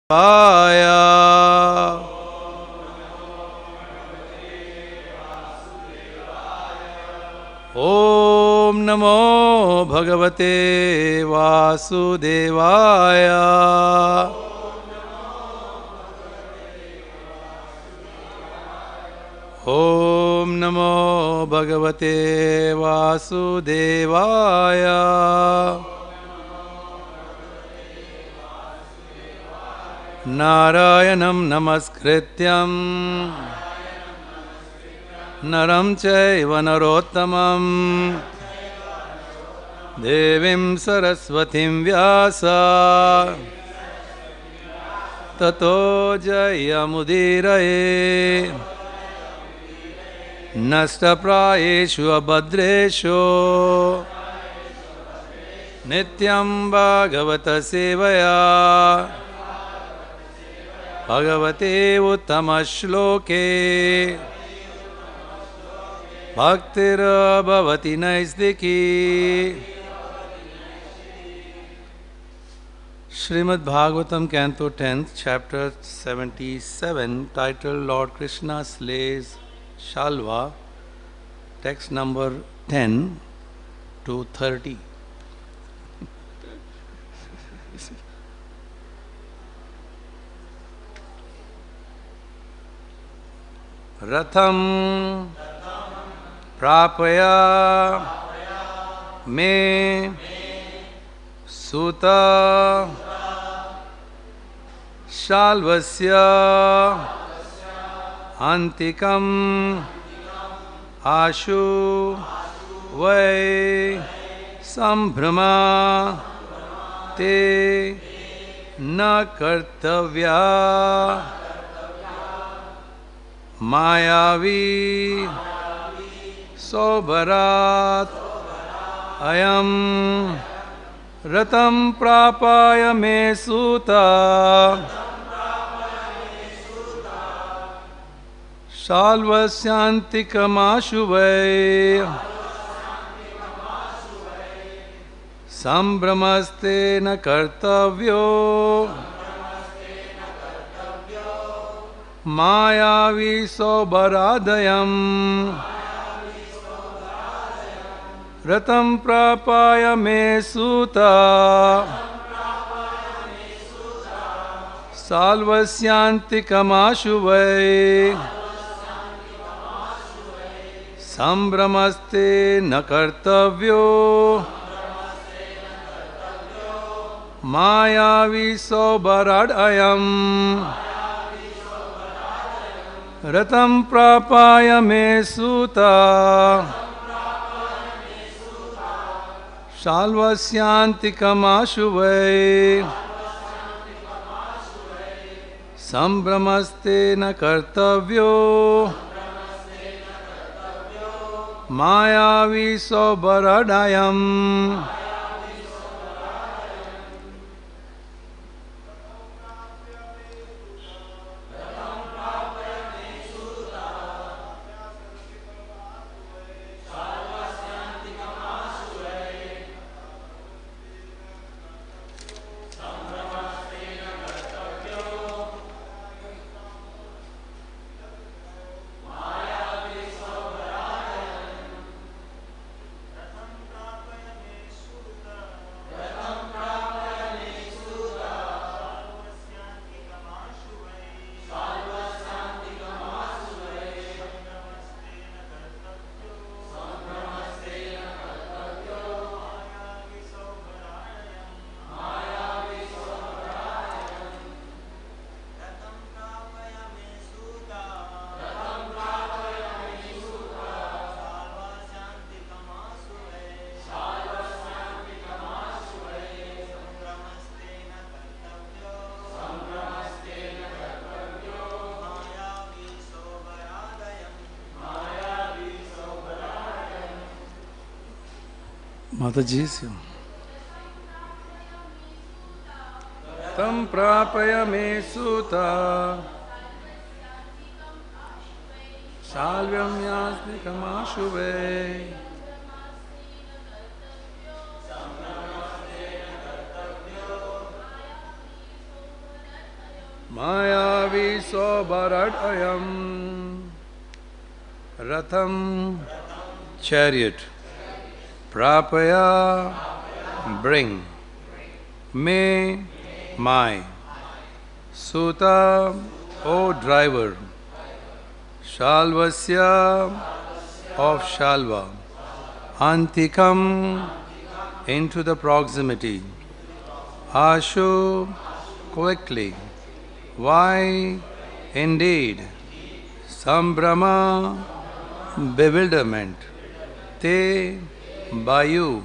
Vaya. Om Namo Bhagavate Vasudevaya. Om Namo Bhagavate Vasudevaya. Narayanam namaskrityam naram chaiva narottamam devim saraswatim vyasa tato jayamudiraye nashtaprayeshu abhadreshu nityam bhagavata sevaya Bhagavate Uttama-shloke Bhaktira Bhavati Naisdiki. Srimad Bhagavatam, Canto 10th, Chapter 77, titled Lord Krishna Slays Śālva, text number 10 to 30. Ratham prāpaya me sūta śālvasya antikam ashu vai sambhramas te na kartavyaḥ māyā-vī saubha-rāḍ ayam ratham prāpaya me sūta śālvasyāntikam ashu vai sambhramas te na kartavyo māyā-vī saubha-rāḍayam ratham prāpaya me sūta śālvasyāntikam ashu vai sambhramas te na kartavyo māyā-vī saubha-rāṭ ayam ratham prāpaya me sūta śālvasyāntikam ashu vai sambhramas te na kartavyo māyā-vī saubha-rāṭ ayam. Mataji, tam prāpaya me sūta śālvasyāntikam ashu vai māyāvī saubha-rāḍ ayam. Ratham, chariot. Prāpaya, bring. Me, my. Sūta, O driver. Śālvasya, of Śālva. Antikam, into the proximity. Ashu, quickly. Why? Indeed. Sambhramaḥ, bewilderment. Te, by you.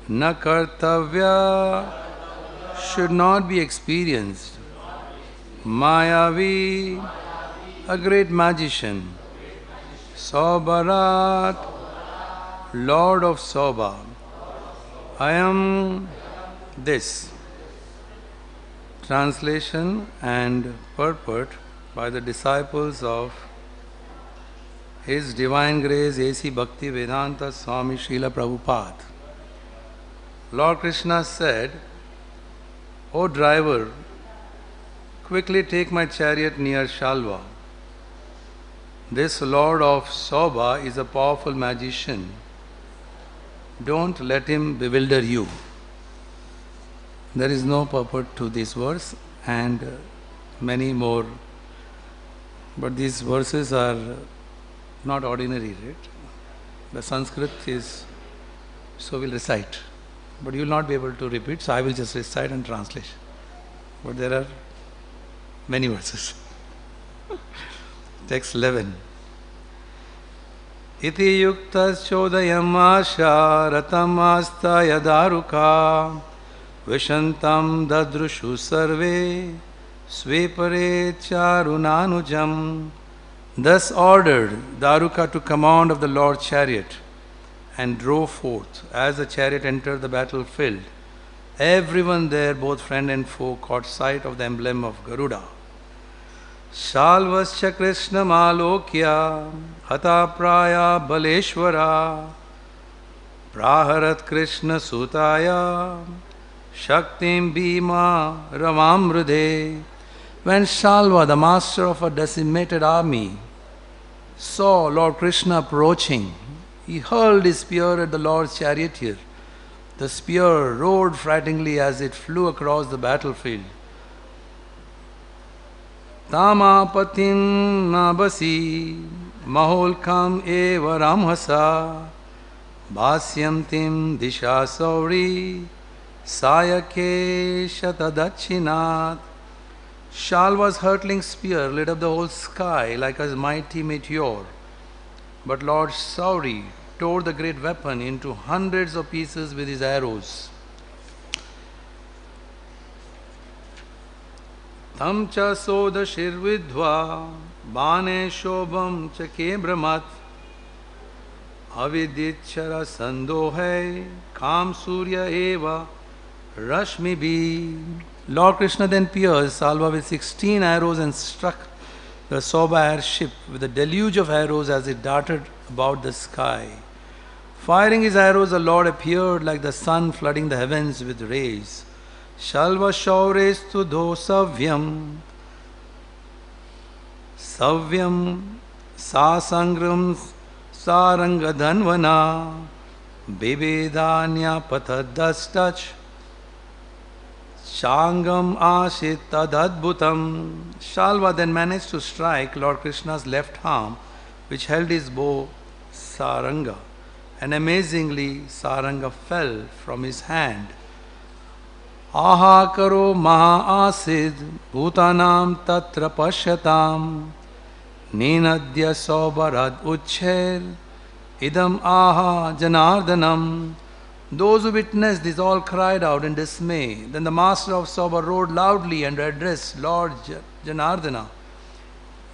Na kartavyaḥ, should not be experienced. Māyā-vī, a great magician. Saubha-rāḍ, Lord of saubha. Ayam, this. Translation and purport by the disciples of His Divine Grace A.C. Bhakti Vedanta Swami Srila Prabhupada. Lord Krishna said, O driver, quickly take my chariot near Śālva. This Lord of saubha is a powerful magician. Don't let him bewilder you. There is no purport to this verse and many more. But these verses are not ordinary, right? The Sanskrit is, so we'll recite. But you will not be able to repeat, so I will just recite and translate. But there are many verses. Text 11. Iti yuktas chodayam asha ratham asta yadaruka vishantam dadrushu sarve svepare charunanujam. Thus ordered Daruka to command of the Lord's chariot and drove forth. As the chariot entered the battlefield, everyone there, both friend and foe, caught sight of the emblem of Garuda. Śālvasya Kṛṣṇa mālokya hata prāya baleshvara praharat Kṛṣṇa sūtaya shaktim bhīma ramamrude. When Śālva, the master of a decimated army, saw Lord Krishna approaching, he hurled his spear at the Lord's charioteer. The spear roared frighteningly as it flew across the battlefield. Tamapatim nabasi maholkam eva ramhasa bhasyamtim disha sauri sayake shatadachinat. Śālva's hurtling spear lit up the whole sky like a mighty meteor. But Lord Sauri tore the great weapon into hundreds of pieces with his arrows. Tam cha soda shirvidva bane shobham cha kebramat aviditchara sandohai kam surya eva rashmi bhi. Lord Krishna then pierced Śālva with 16 arrows and struck the saubha airship with a deluge of arrows as it darted about the sky. Firing his arrows, the Lord appeared like the sun flooding the heavens with rays. Śālva shaurestu do savyam sa sangram saranga dhanvana bibedanya patadastach Shangam ashit tadadbhutam. Śālva then managed to strike Lord Krishna's left arm, which held his bow saranga, and amazingly saranga fell from his hand. Aha karo maha asid bhutanam tatra pashyatam ninadya saubha-rāḍ uchher idam aha janardanam. Those who witnessed this all cried out in dismay. Then the master of saubha roared loudly and addressed Lord Janardana.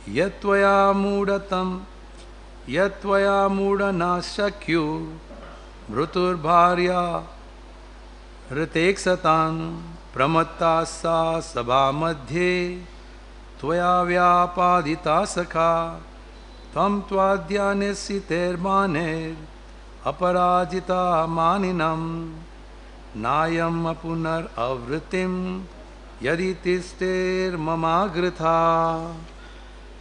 Yatvaya mudatam yatvaya mudana shakyu bhrutur bharya riteksatan pramatta sa sabha madhye tvaya vyapadita sakha tvam tvadyanyasiter maner aparajita maninam nayam apunar avritim yadi tister mamagritha.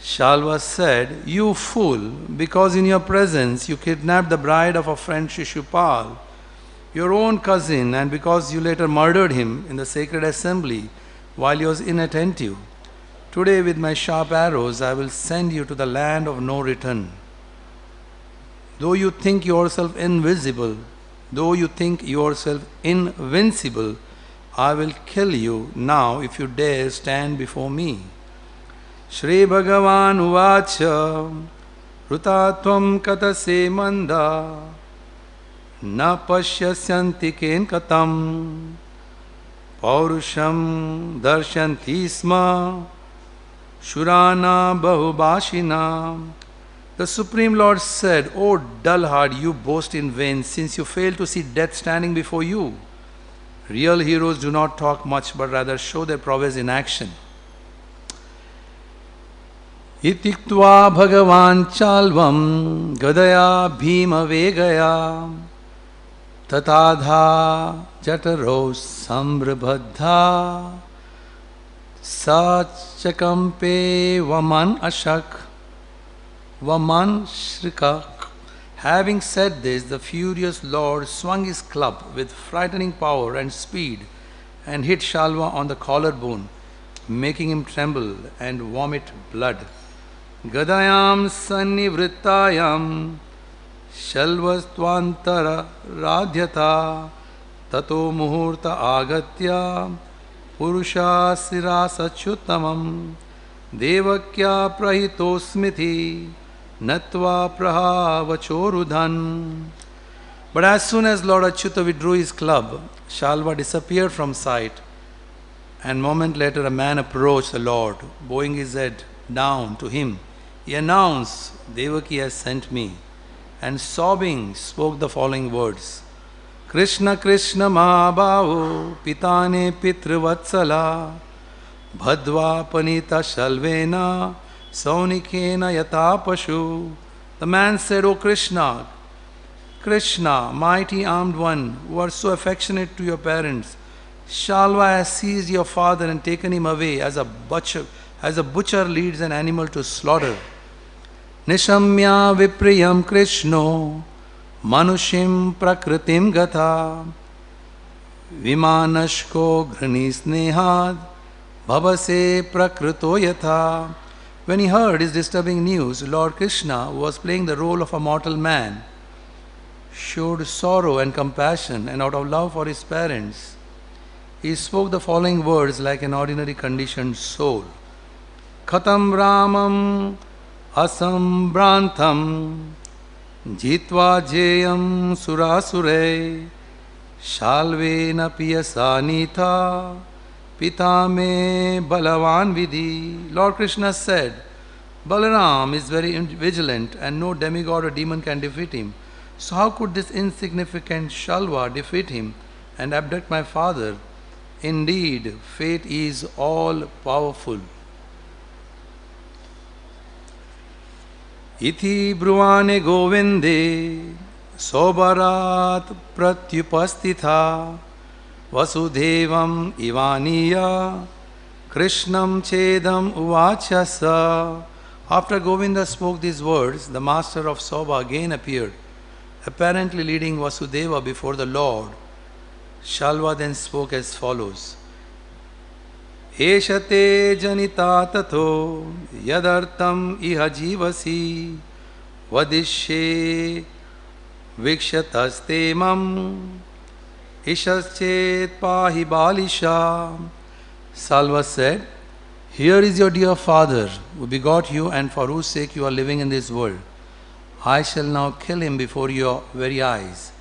Śālva said, "You fool, because in your presence you kidnapped the bride of a friend Shishupal, your own cousin, and because you later murdered him in the sacred assembly while he was inattentive. Today with my sharp arrows I will send you to the land of no return. Though you think yourself invisible, though you think yourself invincible, I will kill you now if you dare stand before me." Shri Bhagavan Uvacha Rutatvam Katase Manda Na Pashyasyantiken Katam Paurusham Darshanti Sma Shurana Bahubashina. The Supreme Lord said, "O dull heart, you boast in vain, since you fail to see death standing before you. Real heroes do not talk much, but rather show their prowess in action." Itiktva Bhagavan Chalvam Gadaya Bhima Vegaya Tatadha Jataro Sambrabhadha Sachakampe Vaman Ashak Vaman Shrikak. Having said this, the furious Lord swung his club with frightening power and speed and hit Śālva on the collarbone, making him tremble and vomit blood. Gadayam sannivrittayam śālvasyāntara radhyata tato muhurta agatya purusha sirasachyuttamam devakya prahitosmiti natva prahavachorudhan. But as soon as Lord Achyuta withdrew his club, Śālva disappeared from sight, and a moment later a man approached the Lord, bowing his head down to him. He announced, "Devaki has sent me," and sobbing spoke the following words: "Kṛṣṇa Kṛṣṇa Mahabhavo Pitane Pitrvatsala Bhadva Panita Śālvena Saunikena Yatapashu." The man said, "O Krishna, Krishna, mighty armed one, who are so affectionate to your parents, Śālva has seized your father and taken him away as a butcher leads an animal to slaughter. Nishamya vipriyam Krishno manushim prakritim gatha vimanashko ghrani snehad bhavase prakrito yatha." When he heard his disturbing news, Lord Krishna, who was playing the role of a mortal man, showed sorrow and compassion, and out of love for his parents, he spoke the following words like an ordinary conditioned soul: "Khatam Ramam asambhrantam jitva jeyam surasure shalvena piyasanita pitame balavan vidhi." Lord Krishna said, "Balaram is very vigilant and no demigod or demon can defeat him. So how could this insignificant Śālva defeat him and abduct my father? Indeed, fate is all powerful." Iti bruvane govinde saubha-rāḍ pratyupastitha vasudevam ivaniya Krishnam chedam uvachasa. After Govinda spoke these words, the master of Saubha again appeared, apparently leading Vasudeva before the Lord. Śālva then spoke as follows: "Eshate janita tato yadartam iha jivasi vadishye vikshataste mam ishaschet pahi balisha." Śālva said, "Here is your dear father who begot you and for whose sake you are living in this world. I shall now kill him before your very eyes.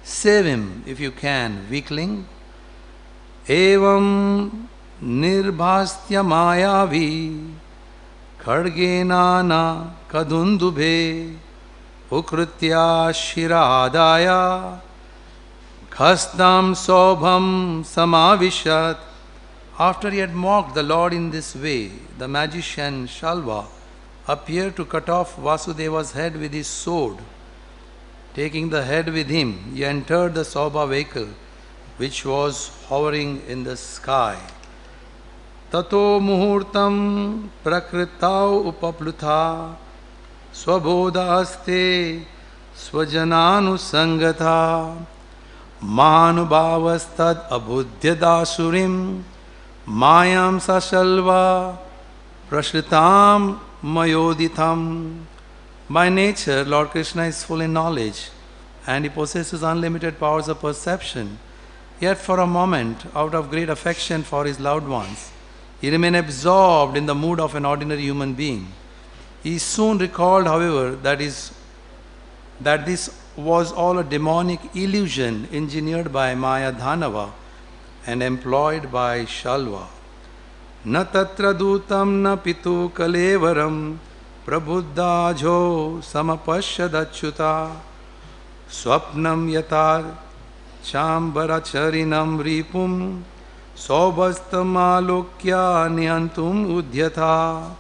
Save him if you can, weakling." Evam nirbhastya māyā-vī khadgenāna kadundubhe ukritya shirādāya khastam saubham samavishat. After he had mocked the Lord in this way, the magician Śālva appeared to cut off Vasudeva's head with his sword. Taking the head with him, he entered the Saubha vehicle, which was hovering in the sky. tato muhurtam prakritau upaplutha svabodhaste svajananusangata manubhavastad abhudyadasurim mayam sa śālva prashritam mayoditham. By nature, Lord Krishna is full in knowledge and he possesses unlimited powers of perception. Yet for a moment, out of great affection for his loved ones, he remained absorbed in the mood of an ordinary human being. He soon recalled, however, that this was all a demonic illusion engineered by Maya-dhanava and employed by Śālva. Na tatra dutam na pitu kalevaram prabhuddhajo samapashyadachyuta swapnam yatar chambaracharinam ripum saubhastamālokya niyantum udhyatha.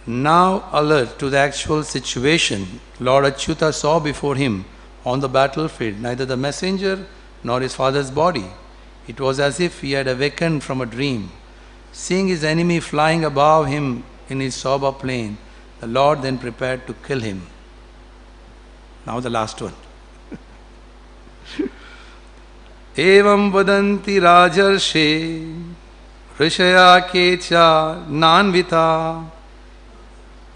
Now alert to the actual situation, Lord Achyuta saw before him on the battlefield neither the messenger nor his father's body. It was as if he had awakened from a dream. Seeing his enemy flying above him in his saubha plane, the Lord then prepared to kill him. Now the last one. Evam vadanti rajarshe rishaya kecha nanvita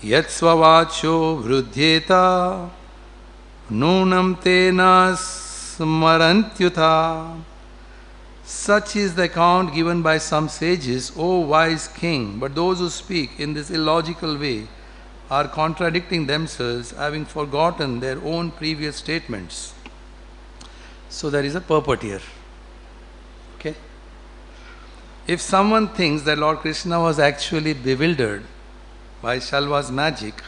yat svavacho vrudhyeta nunam tena smarantyutha. Such is the account given by some sages, O wise king, but those who speak in this illogical way are contradicting themselves, having forgotten their own previous statements. So there is a purport here. Okay? If someone thinks that Lord Krishna was actually bewildered by Śālva's magic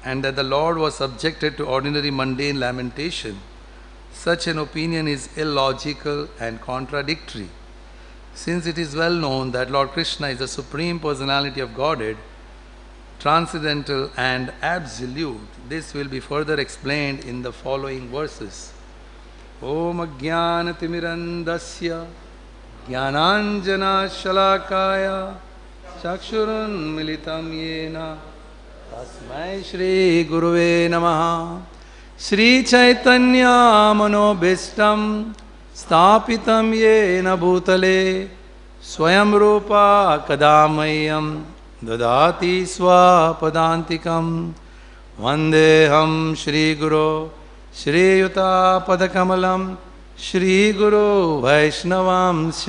and that the Lord was subjected to ordinary mundane lamentation, such an opinion is illogical and contradictory. Since it is well known that Lord Krishna is the Supreme Personality of Godhead, transcendental and absolute, this will be further explained in the following verses. Om ajnanatimirandasya jnananjana shalakaya chakshurun militam yena tasmai shri guruve namaha. Shri Chaitanya manobhishtam स्थापितं येन भूतले स्वयं रूपा कदा मह्यं ददाति स्वपदान्तिकं वन्देऽहं श्रीगुरो श्रीयुतापदकमलं श्रीगुरो वैष्णवांश्च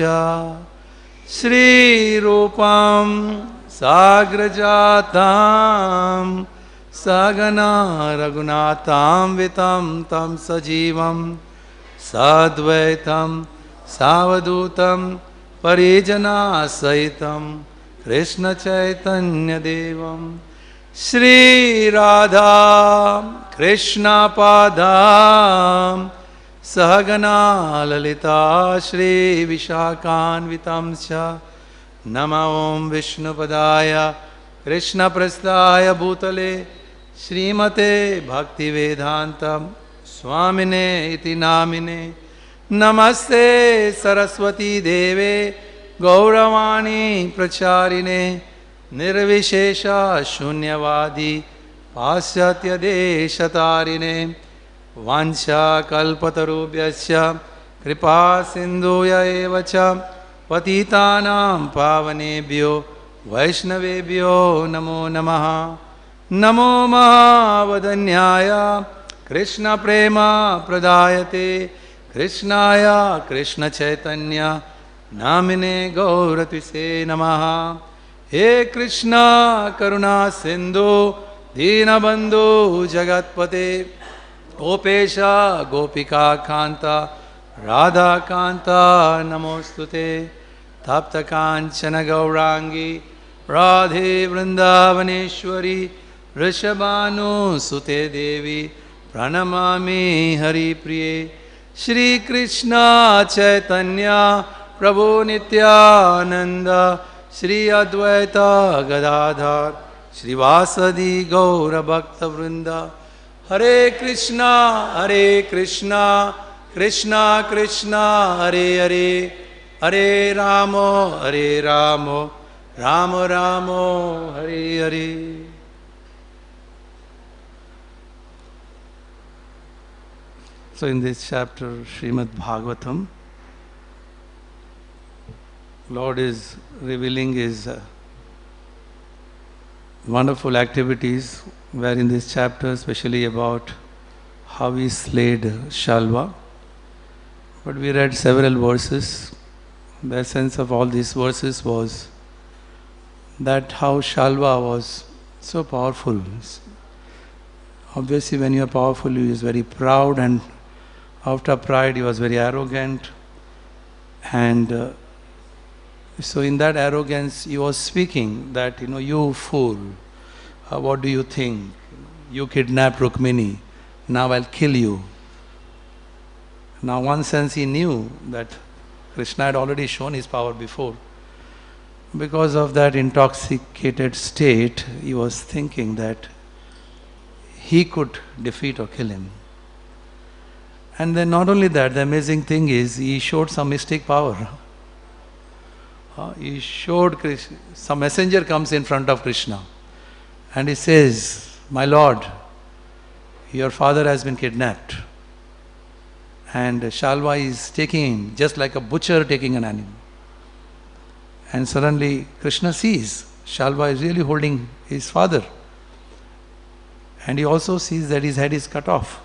श्रीरूपां साग्रजातां सगना रघुनाथान्वितं तं सजीवं साद्वैतं सावधूतं परिजनासहितं कृष्ण चैतन्यदेवं श्री राधा कृष्ण पादां सहगना ललिता श्री विशाखान्वितं च नमो ॐ विष्णुपदाय कृष्ण प्रस्थाय भूतले श्रीमते भक्तिवेदान्तं स्वामिने इति नामिने नमस्ते सरस्वती देवे गौरवाणी प्रचारिणे निर्विशेष शून्यवादी पाश्चात्य देशतारिणे वाञ्छाकल्पतरुभ्यश्च कृपा सिन्धुय एव च पतितानां पावनेभ्यो वैष्णवेभ्यो नमो नमः। नमो महावदन्याय कृष्ण प्रेम प्रदायते कृष्णाय कृष्ण चैतन्य नामिने गौरतिसे नमः। हे कृष्ण करुणा सिंधु दीनबंधु जगत्पते गोपेश गोपिका कांता राधा कांता नमोस्तुते। तप्त कांचन गौरांगी राधे वृंदावनेश्वरी वृषभानुसुते देवी प्रणमामि हरिप्रिये। श्री कृष्ण चैतन्य प्रभु नित्यानंद श्री अद्वैत गदाधर श्रीवासदि गौर भक्त वृंद। हरे Krishna Krishna Krishna Hare Hare Hare Ramo, Hare Ramo, Ramo Ramo, Hare Hare. So in this chapter, Srimad Bhagavatam, Lord is revealing His wonderful activities, where in this chapter, especially about how He slayed Śālva. But we read several verses. The essence of all these verses was that how Śālva was so powerful. Obviously, when you are powerful, he is very proud, and after pride, he was very arrogant. And so in that arrogance, he was speaking that, you fool, what do you think? You kidnapped Rukmini, now I'll kill you. Now, one sense he knew that Krishna had already shown his power before. Because of that intoxicated state, he was thinking that he could defeat or kill him. And then not only that, the amazing thing is, he showed some mystic power. He showed Krishna, some messenger comes in front of Krishna and he says, "My Lord, your father has been kidnapped." And Śālva is taking him, just like a butcher taking an animal. And suddenly Krishna sees Śālva is really holding his father. And he also sees that his head is cut off.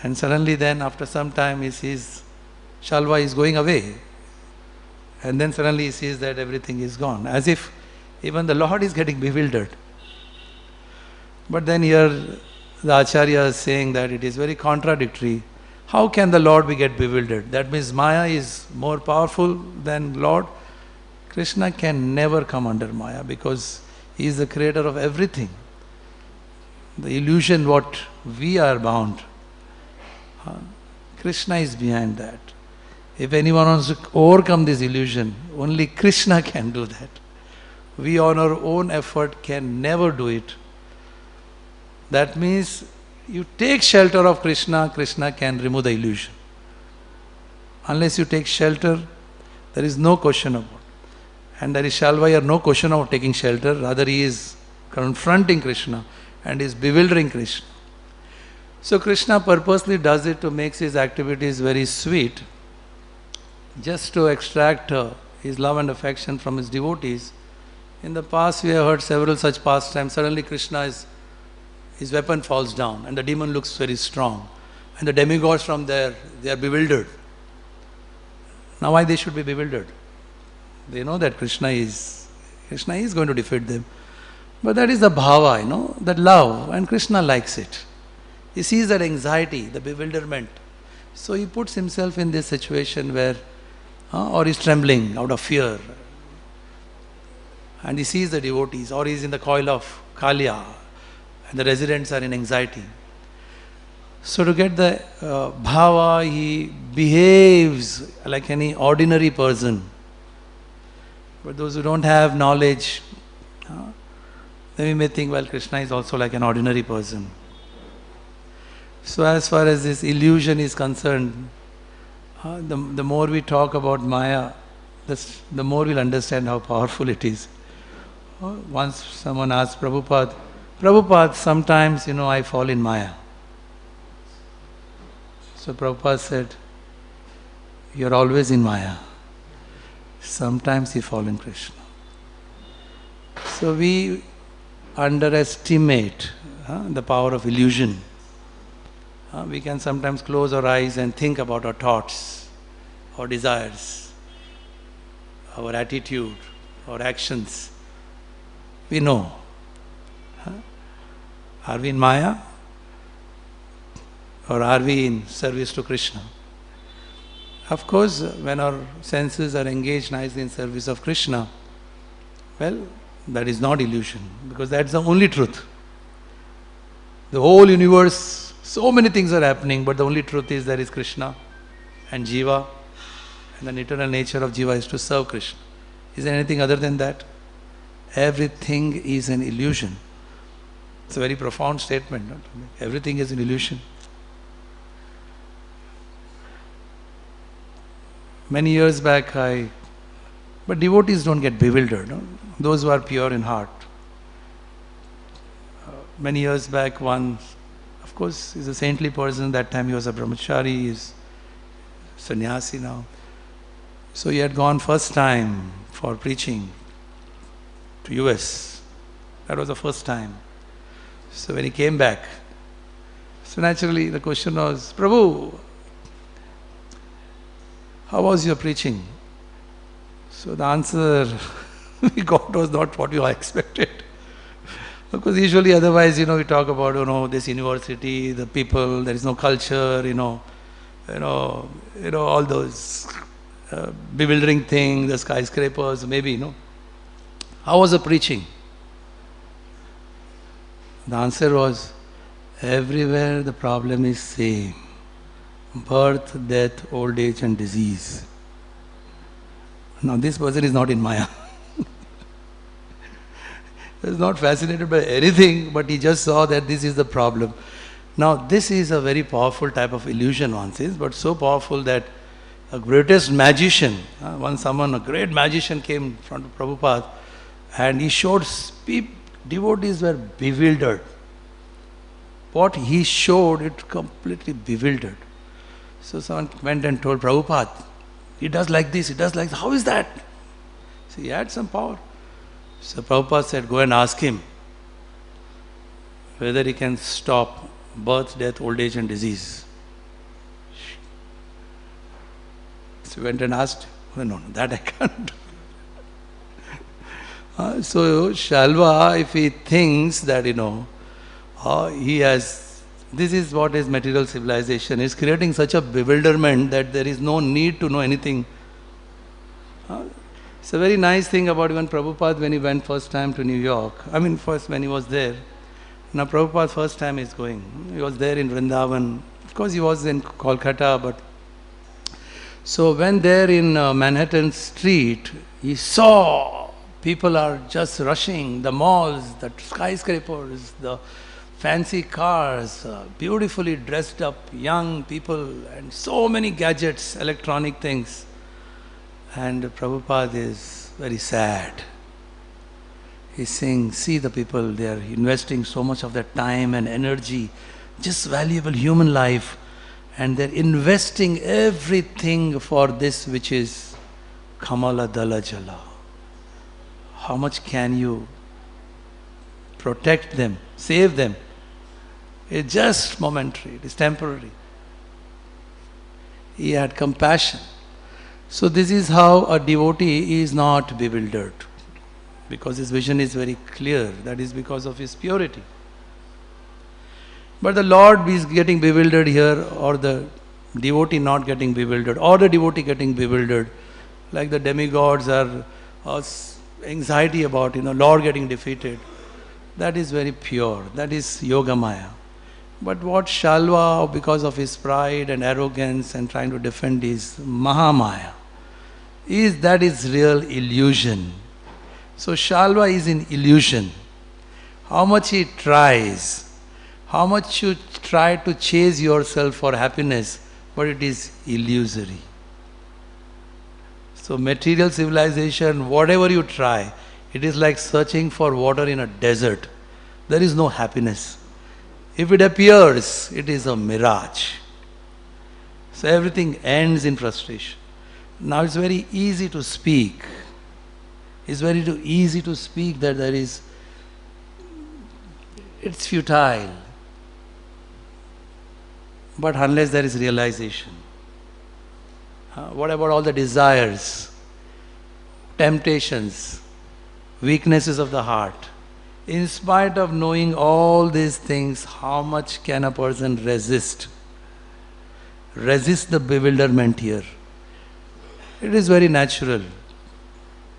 And suddenly then, after some time, he sees Śālva is going away. And then suddenly he sees that everything is gone. As if even the Lord is getting bewildered. But then here the Acharya is saying that it is very contradictory. How can the Lord be get bewildered? That means Maya is more powerful than Lord. Krishna can never come under Maya because he is the creator of everything. The illusion what we are bound, Krishna is behind that. If anyone wants to overcome this illusion, only Krishna can do that. We on our own effort can never do it. That means you take shelter of Krishna, Krishna can remove the illusion. Unless you take shelter, there is no question about it. And there is Śālva here, no question of taking shelter, rather he is confronting Krishna and is bewildering Krishna. So Krishna purposely does it to make his activities very sweet, just to extract his love and affection from his devotees. In the past we have heard several such pastimes. Suddenly his weapon falls down and the demon looks very strong. And the demigods from there, they are bewildered. Now why they should be bewildered? They know that Krishna is going to defeat them. But that is the bhava, that love, and Krishna likes it. He sees that anxiety, the bewilderment. So he puts himself in this situation where, or he's trembling out of fear. And he sees the devotees, or he's in the coil of Kalya, and the residents are in anxiety. So to get the bhava, he behaves like any ordinary person. But those who don't have knowledge, then we may think, well, Krishna is also like an ordinary person. So as far as this illusion is concerned, the more we talk about Maya, the more we'll understand how powerful it is. Once someone asked Prabhupada, sometimes, I fall in Maya. So Prabhupada said, you're always in Maya. Sometimes you fall in Krishna. So we underestimate the power of illusion. We can sometimes close our eyes and think about our thoughts, our desires, our attitude, our actions. We know. Are we in Maya? Or are we in service to Krishna? Of course, when our senses are engaged nicely in service of Krishna, well, that is not illusion, because that's the only truth. The whole universe, so many things are happening, but the only truth is there is Krishna and Jiva, and the eternal nature of Jiva is to serve Krishna. Is there anything other than that? Everything is an illusion. It's a very profound statement. Everything is an illusion. Many years back but devotees don't get bewildered, no? Those who are pure in heart. Many years back, one, of course, is a saintly person. That time he was a brahmachari, he is sannyasi now. So he had gone first time for preaching to US. That was the first time. So when he came back, so naturally the question was, Prabhu, how was your preaching? So the answer we got was not what you expected. Because usually otherwise, we talk about, this university, the people, there is no culture, all those bewildering things, the skyscrapers, maybe, How was the preaching? The answer was, everywhere the problem is same. Birth, death, old age and disease. Now this person is not in Maya. He is not fascinated by anything, but he just saw that this is the problem. Now this is a very powerful type of illusion, one says, but so powerful that a greatest magician, a great magician came in front of Prabhupada and he showed devotees were bewildered. What he showed, it completely bewildered. So someone went and told Prabhupada, he does like this, he does like this. How is that? So he had some power. So Prabhupada said, go and ask him whether he can stop birth, death, old age and disease. So he went and asked, no, that I can't. So Śālva, if he thinks that, he has, this is what is material civilization, is creating such a bewilderment that there is no need to know anything. It's a very nice thing about even Prabhupada when he went first time to New York. First when he was there. Now Prabhupada first time is going. He was there in Vrindavan. Of course he was in Kolkata, but so when there in Manhattan Street, he saw people are just rushing, the malls, the skyscrapers, the fancy cars, beautifully dressed up young people and so many gadgets, electronic things. And Prabhupada is very sad. He's saying, see the people, they are investing so much of their time and energy, just valuable human life, and they're investing everything for this which is Kamala Dala Jala. How much can you protect them, save them? It's just momentary, it is temporary. He had compassion. So this is how a devotee is not bewildered, because his vision is very clear. That is because of his purity. But the Lord is getting bewildered here, or the devotee not getting bewildered, or the devotee getting bewildered, like the demigods are anxiety about, Lord getting defeated. That is very pure. That is Yoga Maya. But what Śālva, because of his pride and arrogance and trying to defend his Mahamaya, that is real illusion. So Śālva is in illusion. How much he tries, how much you try to chase yourself for happiness, but it is illusory. So material civilization, whatever you try, it is like searching for water in a desert. There is no happiness. If it appears, it is a mirage. So everything ends in frustration. Now it's very easy to speak. It's very easy to speak that it's futile. But unless there is realization. What about all the desires, temptations, weaknesses of the heart? In spite of knowing all these things, how much can a person resist? Resist the bewilderment here. It is very natural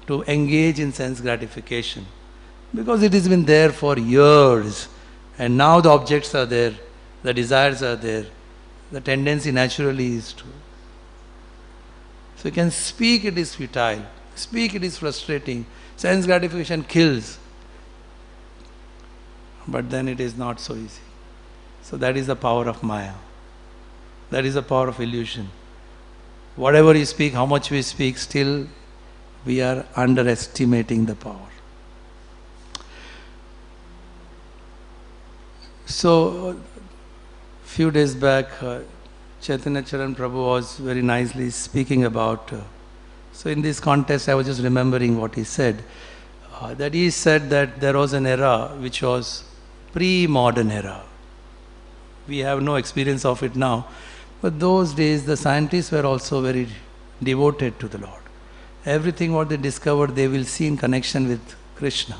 to engage in sense gratification because it has been there for years, and now the objects are there, the desires are there, the tendency naturally is to. So you can speak, it is futile. Speak, it is frustrating. Sense gratification kills. But then it is not so easy. So that is the power of Maya. That is the power of illusion. whatever you speak, how much we speak, still we are underestimating the power. So, few days back, Chaitanya Charan Prabhu was very nicely speaking about, so in this context I was just remembering what he said, that he said that there was an era which was pre-modern era. We have no experience of it now, but those days the scientists were also very devoted to the Lord. Everything what they discovered they will see in connection with Krishna.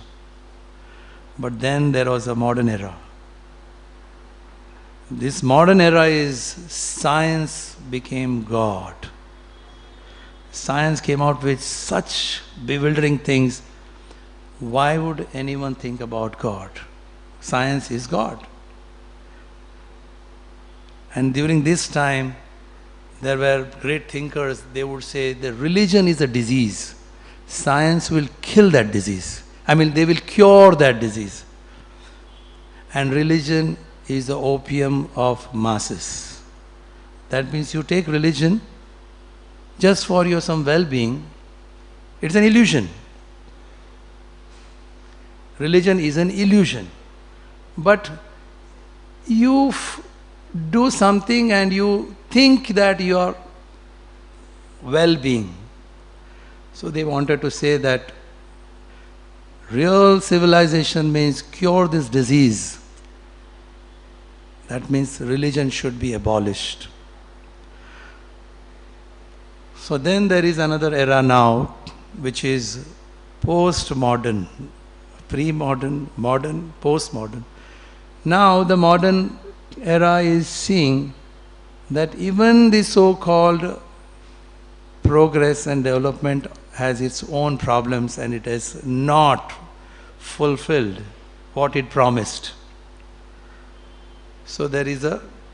But then there was a modern era. This modern era is science became God. Science came out with such bewildering things. Why would anyone think about God? Science is God. And during this time, there were great thinkers, they would say that religion is a disease. Science will kill that disease. They will cure that disease. And religion is the opium of masses. That means you take religion just for your some well-being. It's an illusion. Religion is an illusion. But you do something and you think that you are well-being. So they wanted to say that real civilization means cure this disease. That means religion should be abolished. So then there is another era now, which is post-modern, pre-modern, modern, post-modern. Now the modern era is seeing that even the so-called progress and development has its own problems and it has not fulfilled what it promised. So there is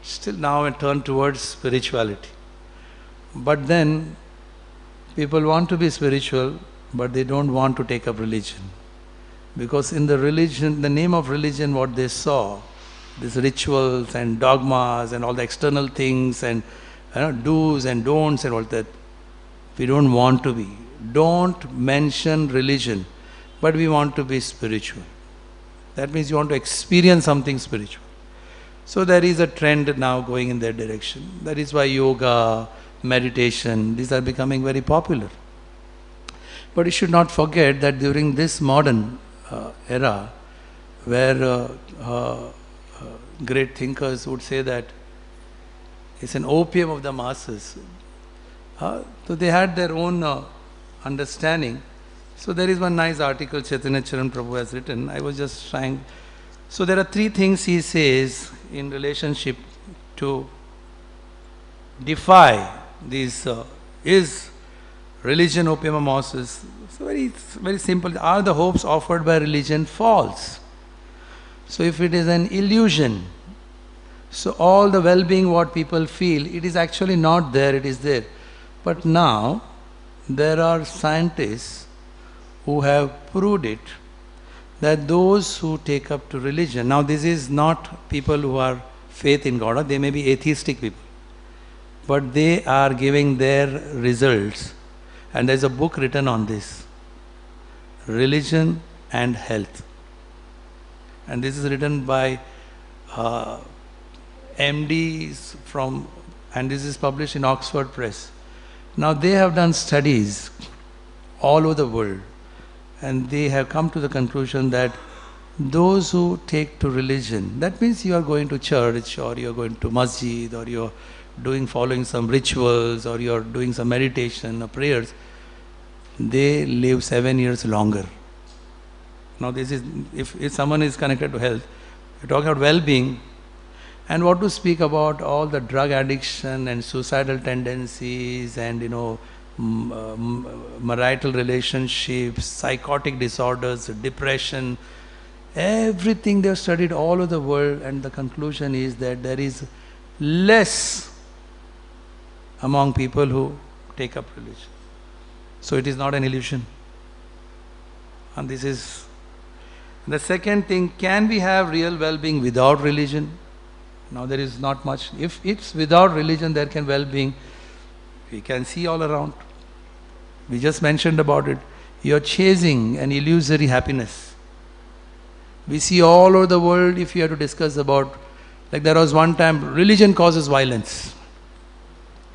still now a turn towards spirituality. But then people want to be spiritual, but they don't want to take up religion. Because in the religion, the name of religion, what they saw, these rituals and dogmas and all the external things and do's and don'ts and all that, we don't want to be. Don't mention religion, but we want to be spiritual. That means you want to experience something spiritual. So there is a trend now going in that direction. That is why yoga, meditation, these are becoming very popular. But you should not forget that during this modern era, where great thinkers would say that it's an opium of the masses. So they had their own understanding. So there is one nice article Chaitanya Charan Prabhu has written. I was just trying. So there are three things he says in relationship to defy these. Is religion opium of masses? So very simple. Are the hopes offered by religion false? So if it is an illusion, so all the well-being what people feel, it is actually not there, it is there. But now, there are scientists who have proved it, that those who take up to religion, now this is not people who are faith in God, they may be atheistic people, but they are giving their results. And there is a book written on this, Religion and Health. And this is written by MDs from, and this is published in Oxford Press. Now they have done studies all over the world and they have come to the conclusion that those who take to religion, that means you are going to church or you are going to masjid or you are following some rituals or you are doing some meditation or prayers, they live 7 years longer. Now this is, if someone is connected to health, we're talking about well-being, and what to speak about all the drug addiction and suicidal tendencies and marital relationships, psychotic disorders, depression, everything they have studied all over the world, and the conclusion is that there is less among people who take up religion. So it is not an illusion. And this is the second thing. Can we have real well-being without religion? Now there is not much. If it's without religion there can well-being. We can see all around. We just mentioned about it. You are chasing an illusory happiness. We see all over the world, if you have to discuss about, like there was one time, religion causes violence.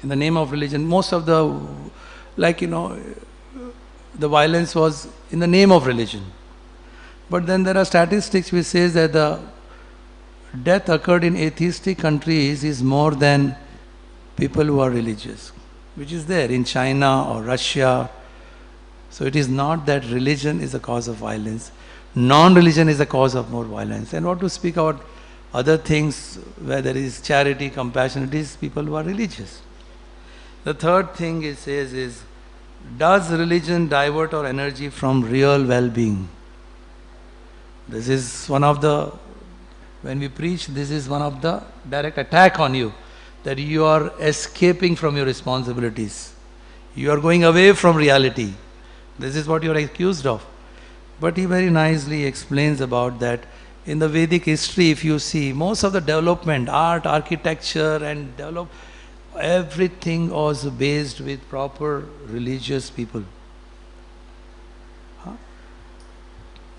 In the name of religion, most of the, the violence was in the name of religion. But then there are statistics which says that the death occurred in atheistic countries is more than people who are religious, which is there in China or Russia. So it is not that religion is the cause of violence. Non-religion is the cause of more violence. And what to speak about other things where there is charity, compassion, it is people who are religious. The third thing it says is, does religion divert our energy from real well-being? This is one of the, when we preach, this is one of the direct attack on you, that you are escaping from your responsibilities. You are going away from reality. This is what you are accused of. But he very nicely explains about that. In the Vedic history, if you see, most of the development, art, architecture and everything was based with proper religious people.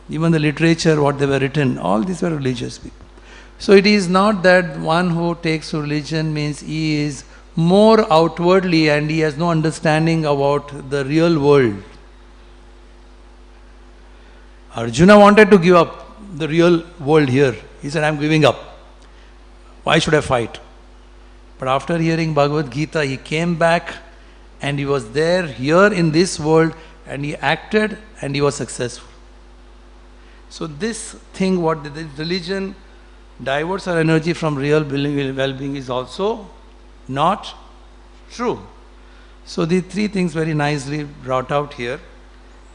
Even the literature, what they were written, all these were religious people. So it is not that one who takes to religion means he is more outwardly and he has no understanding about the real world. Arjuna wanted to give up the real world here. He said, I am giving up. Why should I fight? But after hearing Bhagavad Gita, he came back and he was there here in this world and he acted and he was successful. So this thing, what the religion diverts our energy from real well-being is also not true. So the three things very nicely brought out here,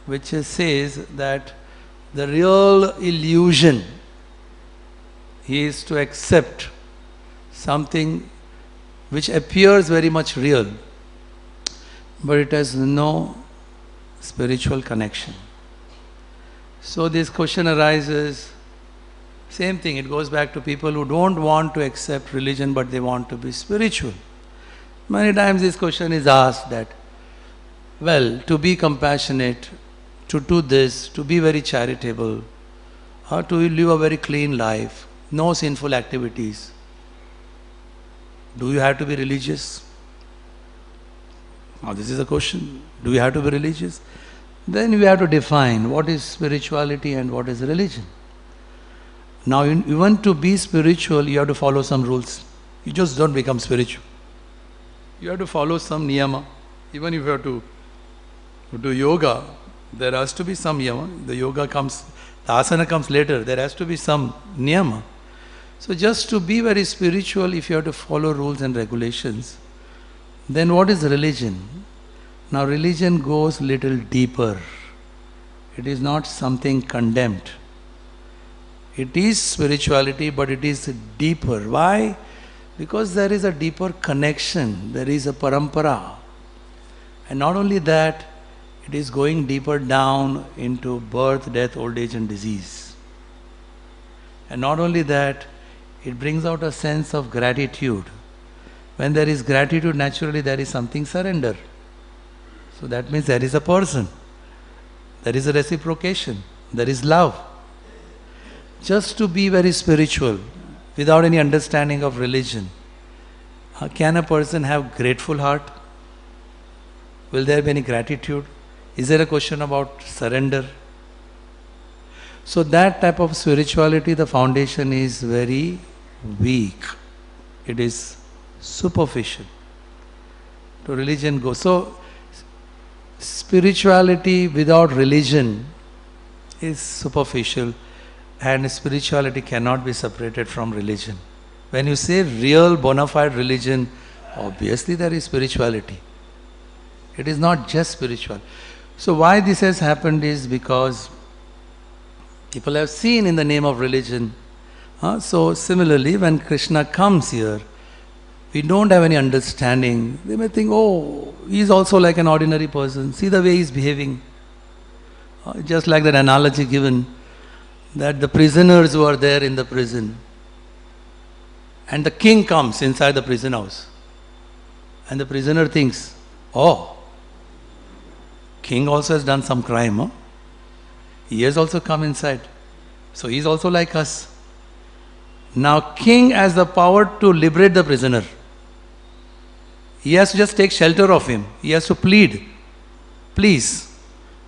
which says that the real illusion is to accept something which appears very much real, but it has no spiritual connection. So this question arises, same thing, it goes back to people who don't want to accept religion but they want to be spiritual. Many times this question is asked that, well, to be compassionate, to do this, to be very charitable, or to live a very clean life, no sinful activities, do you have to be religious? Now this is a question. Do you have to be religious? Then we have to define what is spirituality and what is religion. Now even to be spiritual, you have to follow some rules. You just don't become spiritual. You have to follow some niyama. Even if you have to do yoga, there has to be some niyama. The yoga comes, the asana comes later. There has to be some niyama. So just to be very spiritual, if you have to follow rules and regulations, then what is religion? Now religion goes little deeper. It is not something condemned. It is spirituality, but it is deeper. Why? Because there is a deeper connection. There is a parampara. And not only that, it is going deeper down into birth, death, old age and disease. And not only that, it brings out a sense of gratitude. When there is gratitude, naturally there is something surrender. So that means there is a person. There is a reciprocation. There is love. Just to be very spiritual, without any understanding of religion, can a person have grateful heart? Will there be any gratitude? Is there a question about surrender? So that type of spirituality, the foundation is very weak. It is superficial. To religion goes. So spirituality without religion is superficial, and spirituality cannot be separated from religion. When you say real bona fide religion, obviously there is spirituality. It is not just spiritual. So why this has happened is because people have seen in the name of religion. So similarly, when Kṛṣṇa comes here, we don't have any understanding. They may think, oh, he is also like an ordinary person. See the way he is behaving. Just like that analogy given, that the prisoners who are there in the prison, and the king comes inside the prison house, and the prisoner thinks, Oh, king also has done some crime. Huh? He has also come inside. So he is also like us. Now king has the power to liberate the prisoner. He has to just take shelter of him. He has to plead. Please.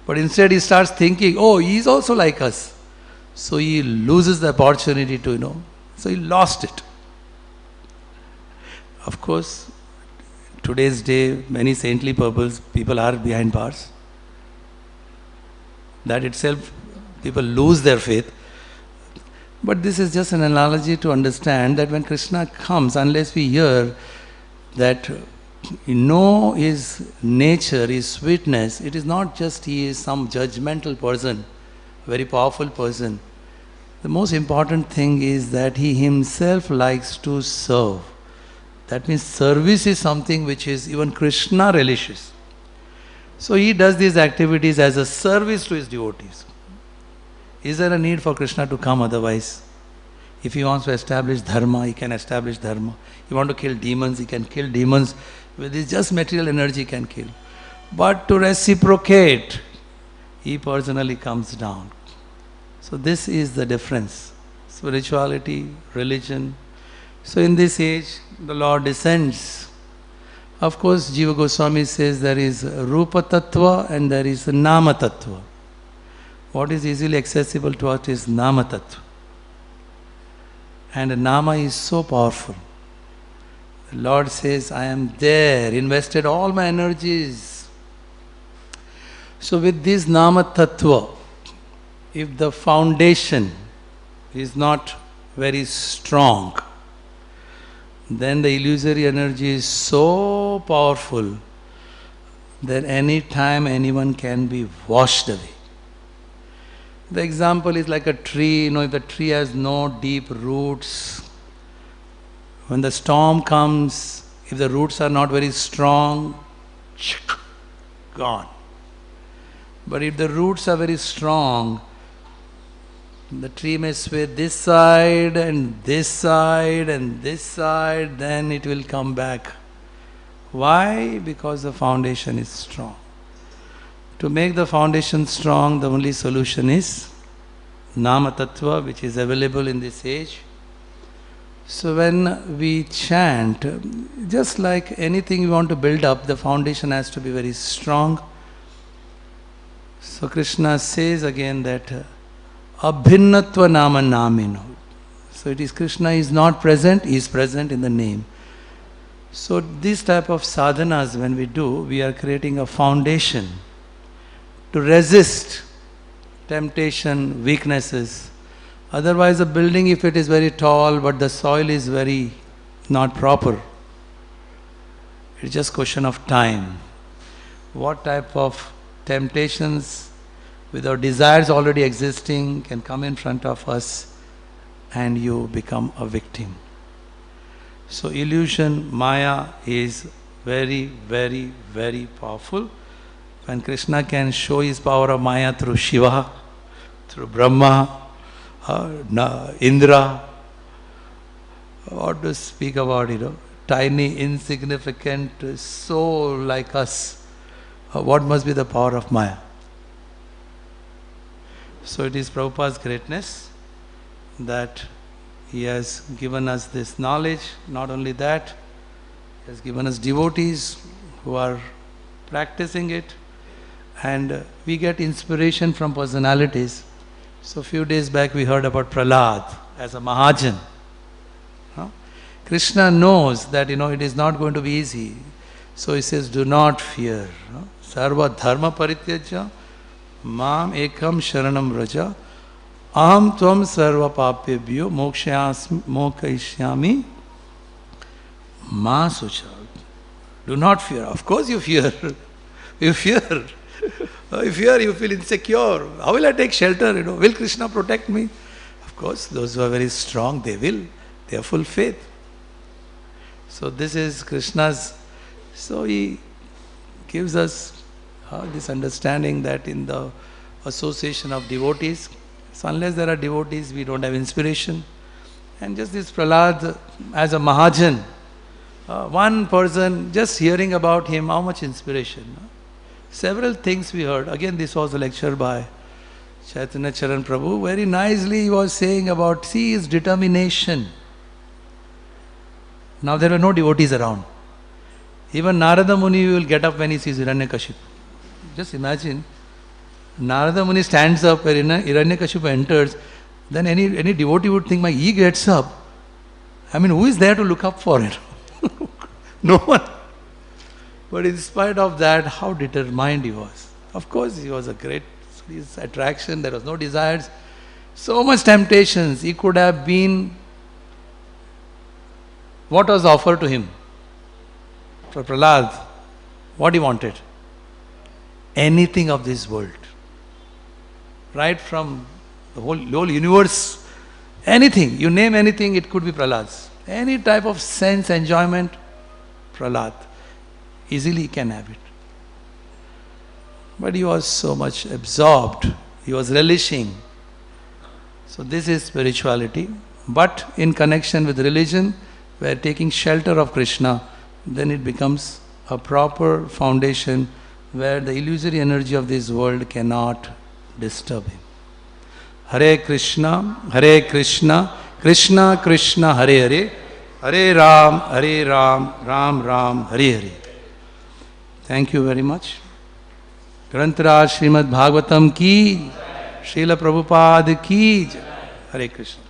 But instead he starts thinking, oh, he is also like us. So he loses the opportunity to, so he lost it. Of course, today's day, many saintly people are behind bars. That itself, people lose their faith. But this is just an analogy to understand that when Kṛṣṇa comes, unless we hear that know his nature, his sweetness, it is not just he is some judgmental person, very powerful person. The most important thing is that he himself likes to serve. That means service is something which is even Kṛṣṇa relishes. So he does these activities as a service to his devotees. Is there a need for Kṛṣṇa to come otherwise? If he wants to establish dharma, he can establish dharma. He wants to kill demons, he can kill demons. With his just material energy, he can kill. But to reciprocate, he personally comes down. So this is the difference. Spirituality, religion. So in this age, the Lord descends. Of course, Jiva Goswami says there is Rupa Tattva and there is Nama Tattva. What is easily accessible to us is Nama Tattva. And Nama is so powerful. The Lord says, I am there, invested all my energies. So with this Nama Tattva, if the foundation is not very strong, then the illusory energy is so powerful that any time anyone can be washed away. The example is like a tree, if the tree has no deep roots, when the storm comes, if the roots are not very strong, gone. But if the roots are very strong, the tree may sway this side and this side and this side, then it will come back. Why? Because the foundation is strong. To make the foundation strong, the only solution is Nama Tattva, which is available in this age. So when we chant, just like anything we want to build up, the foundation has to be very strong. So Kṛṣṇa says again that Abhinnatva Nama Namino. So it is Kṛṣṇa is not present, he is present in the name. So this type of sadhanas when we do, we are creating a foundation to resist temptation, weaknesses. Otherwise, a building, if it is very tall, but the soil is very not proper, it's just question of time. What type of temptations with our desires already existing can come in front of us and you become a victim. So illusion, maya is very, very, very powerful. When Kṛṣṇa can show his power of maya through Shiva, through Brahma, Indra, what to speak about, tiny, insignificant soul like us, what must be the power of maya? So it is Prabhupada's greatness that he has given us this knowledge. Not only that, he has given us devotees who are practicing it. And we get inspiration from personalities. So few days back we heard about Prahlad as a Mahajan. Kṛṣṇa knows that it is not going to be easy. So he says, do not fear. Sarva dharma parityajya mam ekam sharanam vraja aham tvam sarva papebhyo mokshayishyami ma sucha. Do not fear. Of course you fear. You fear. If you feel insecure, how will I take shelter? Will Kṛṣṇa protect me? Of course, those who are very strong, they will. They have full faith. So this is Kṛṣṇa's. So he gives us this understanding that in the association of devotees, so unless there are devotees, we don't have inspiration. And just this Prahlad as a Mahajan, One person, just hearing about him, how much inspiration. Several things we heard. Again, this was a lecture by Chaitanya Charan Prabhu. Very nicely he was saying about, see his determination. Now there were no devotees around. Even Narada Muni will get up when he sees Hiranyakashipu. Just imagine, Narada Muni stands up where Hiranyakashipu enters, then any devotee would think, he gets up. I mean, who is there to look up for it? No one. But in spite of that, how determined he was. Of course, he was a great attraction, there was no desires. So much temptations. He could have been, what was offered to him? For Prahlad, what he wanted? Anything of this world. Right from the whole universe, anything, you name anything, it could be Prahlad's. Any type of sense, enjoyment, Prahlad. Easily he can have it. But he was so much absorbed, he was relishing. So this is spirituality. But in connection with religion, where taking shelter of Krishna, then it becomes a proper foundation where the illusory energy of this world cannot disturb him. Hare Krishna, Krishna Krishna, Hare Hare, Hare Ram, Ram Ram, Hare Hare. Thank you very much. Grantaraj Srimad Bhagavatam ki, Srila Prabhupada ki, Hare Krishna.